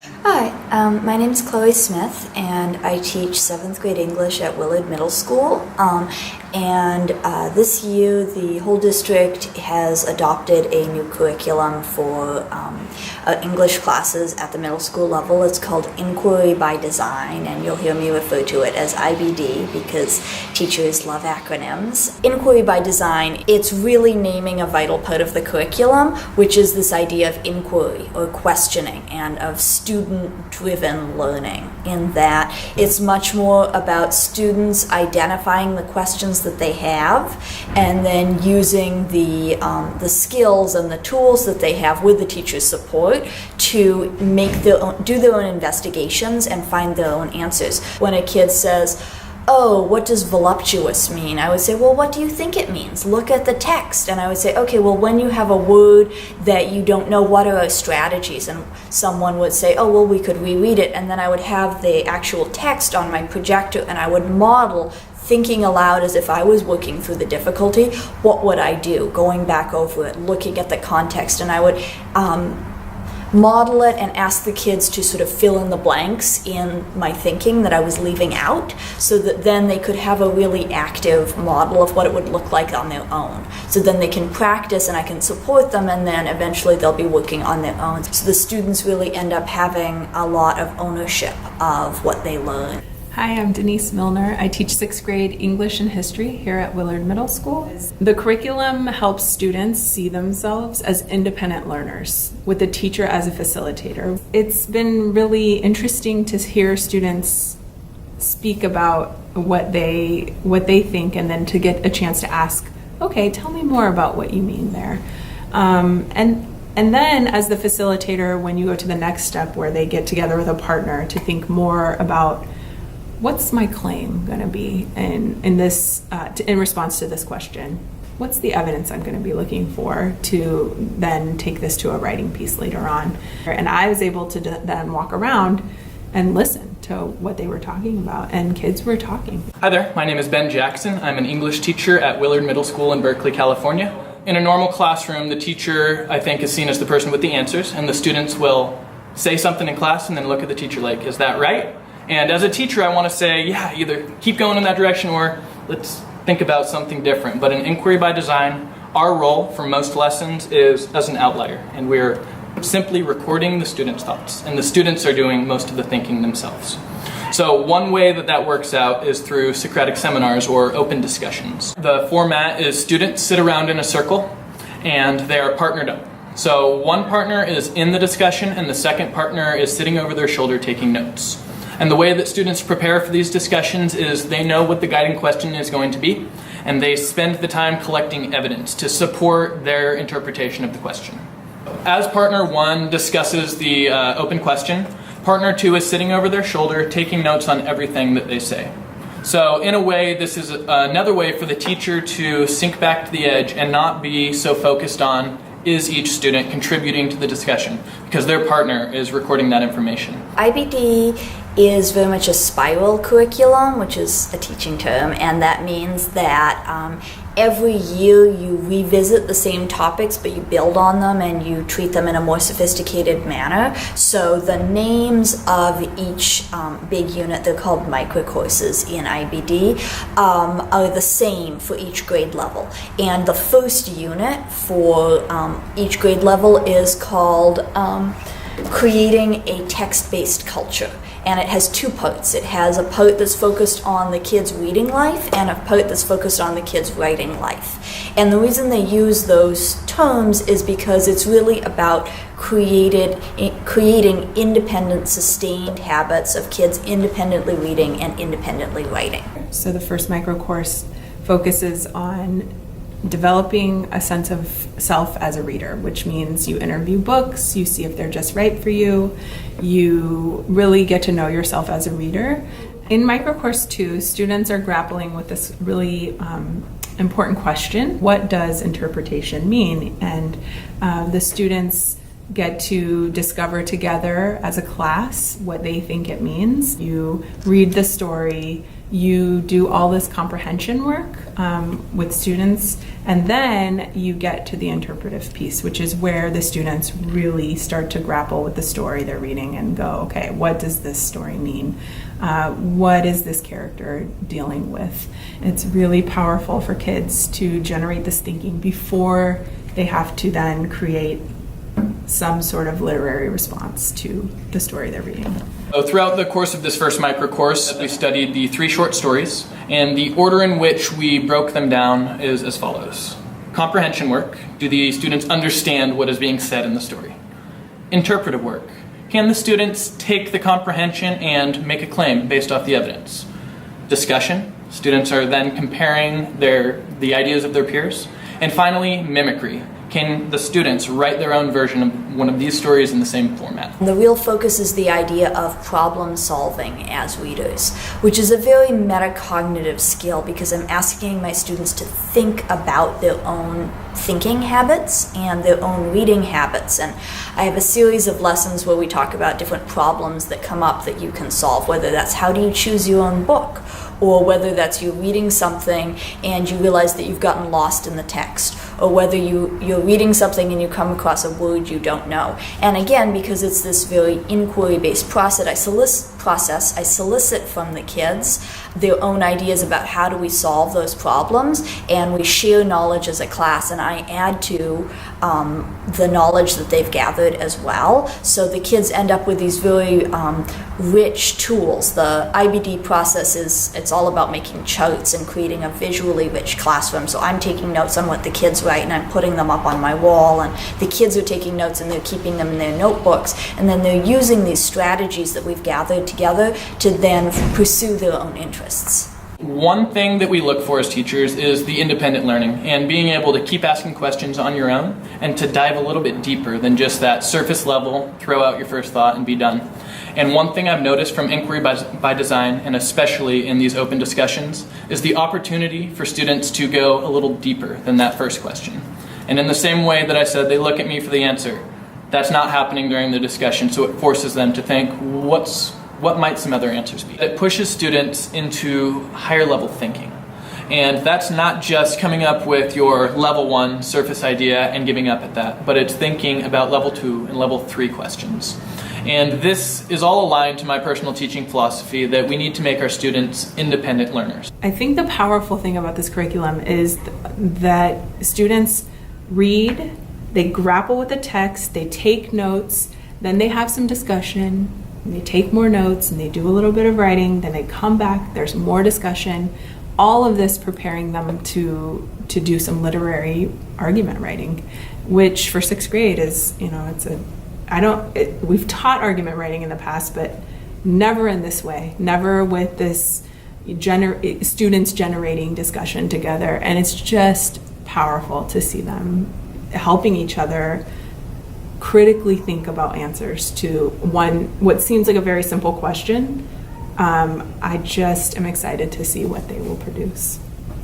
Hi, my name is Chloe Smith, and I teach 7th grade English at Willard Middle School. This year, the whole district has adopted a new curriculum for English classes at the middle school level. It's called Inquiry by Design, and you'll hear me refer to it as IBD because teachers love acronyms. Inquiry by Design, it's really naming a vital part of the curriculum, which is this idea of inquiry or questioning and of student-driven learning, in that it's much more about students identifying the questions that they have and then using the skills and the tools that they have with the teacher's support to do their own investigations and find their own answers. When a kid says, "Oh, what does voluptuous mean?" I would say, "Well, what do you think it means? Look at the text." And I would say, "Okay, well, when you have a word that you don't know, what are our strategies?" And someone would say, "Oh, well, we could reread it." And then I would have the actual text on my projector and I would model, thinking aloud as if I was working through the difficulty. What would I do? Going back over it, looking at the context, and I would model it and ask the kids to sort of fill in the blanks in my thinking that I was leaving out, so that then they could have a really active model of what it would look like on their own. So then they can practice and I can support them, and then eventually they'll be working on their own. So the students really end up having a lot of ownership of what they learn. Hi, I'm Denise Milner. I teach 6th grade English and History here at Willard Middle School. The curriculum helps students see themselves as independent learners with the teacher as a facilitator. It's been really interesting to hear students speak about what they think, and then to get a chance to ask, "Okay, tell me more about what you mean there." And then as the facilitator, when you go to the next step where they get together with a partner to think more about, what's my claim going to be in response to this question? What's the evidence I'm going to be looking for to then take this to a writing piece later on? And I was able to then walk around and listen to what they were talking about, and kids were talking. Hi there, my name is Ben Jackson. I'm an English teacher at Willard Middle School in Berkeley, California. In a normal classroom, the teacher, I think, is seen as the person with the answers, and the students will say something in class and then look at the teacher like, "Is that right?" And as a teacher, I want to say, yeah, either keep going in that direction or let's think about something different. But in Inquiry by Design, our role for most lessons is as an outlier, and we're simply recording the students' thoughts, and the students are doing most of the thinking themselves. So one way that works out is through Socratic seminars or open discussions. The format is students sit around in a circle and they are partnered up. So one partner is in the discussion and the second partner is sitting over their shoulder taking notes. And the way that students prepare for these discussions is they know what the guiding question is going to be, and they spend the time collecting evidence to support their interpretation of the question. As partner one discusses the open question, partner two is sitting over their shoulder taking notes on everything that they say. So in a way, this is another way for the teacher to sink back to the edge and not be so focused on, is each student contributing to the discussion, because their partner is recording that information. IBD is very much a spiral curriculum, which is a teaching term, and that means that every year you revisit the same topics, but you build on them and you treat them in a more sophisticated manner. So the names of each big unit, they're called microcourses in IBD, are the same for each grade level. And the first unit for each grade level is called Creating a Text-Based Culture. And it has two parts. It has a part that's focused on the kids' reading life and a part that's focused on the kids' writing life. And the reason they use those terms is because it's really about creating independent, sustained habits of kids independently reading and independently writing. So the first micro course focuses on developing a sense of self as a reader, which means you interview books, you see if they're just right for you, you really get to know yourself as a reader. In micro course 2, students are grappling with this really important question: what does interpretation mean? And the students get to discover together as a class what they think it means. You read the story, You do all this comprehension work with students, and then you get to the interpretive piece, which is where the students really start to grapple with the story they're reading and go, okay, what does this story mean? What is this character dealing with? It's really powerful for kids to generate this thinking before they have to then create some sort of literary response to the story they're reading. So throughout the course of this first micro course, we studied the 3 short stories, and the order in which we broke them down is as follows. Comprehension work. Do the students understand what is being said in the story? Interpretive work. Can the students take the comprehension and make a claim based off the evidence? Discussion. Students are then comparing the ideas of their peers. And finally, mimicry. Can the students write their own version of one of these stories in the same format? The real focus is the idea of problem solving as readers, which is a very metacognitive skill because I'm asking my students to think about their own thinking habits and their own reading habits. And I have a series of lessons where we talk about different problems that come up that you can solve, whether that's how do you choose your own book, or whether that's you reading something and you realize that you've gotten lost in the text, or whether you're reading something and you come across a word you don't know. And again, because it's this very inquiry-based process, I solicit from the kids their own ideas about how do we solve those problems, and we share knowledge as a class, and I add to the knowledge that they've gathered as well. So the kids end up with these very rich tools. The IBD process it's all about making charts and creating a visually rich classroom. So I'm taking notes on what the kids write and I'm putting them up on my wall, and the kids are taking notes and they're keeping them in their notebooks, and then they're using these strategies that we've gathered together to then pursue their own interests. One thing that we look for as teachers is the independent learning and being able to keep asking questions on your own and to dive a little bit deeper than just that surface level, throw out your first thought and be done. And one thing I've noticed from inquiry by design, and especially in these open discussions, is the opportunity for students to go a little deeper than that first question. And in the same way that I said they look at me for the answer, that's not happening during the discussion, so it forces them to think, what might some other answers be? It pushes students into higher level thinking. And that's not just coming up with your level 1 surface idea and giving up at that, but it's thinking about level 2 and level 3 questions. And this is all aligned to my personal teaching philosophy that we need to make our students independent learners. I think the powerful thing about this curriculum is that students read, they grapple with the text, they take notes, then they have some discussion, and they take more notes, and they do a little bit of writing, then they come back, there's more discussion, all of this preparing them to do some literary argument writing, which for 6th grade is, we've taught argument writing in the past, but never in this way, never with this students generating discussion together. And it's just powerful to see them helping each other critically think about answers to what seems like a very simple question. I just am excited to see what they will produce.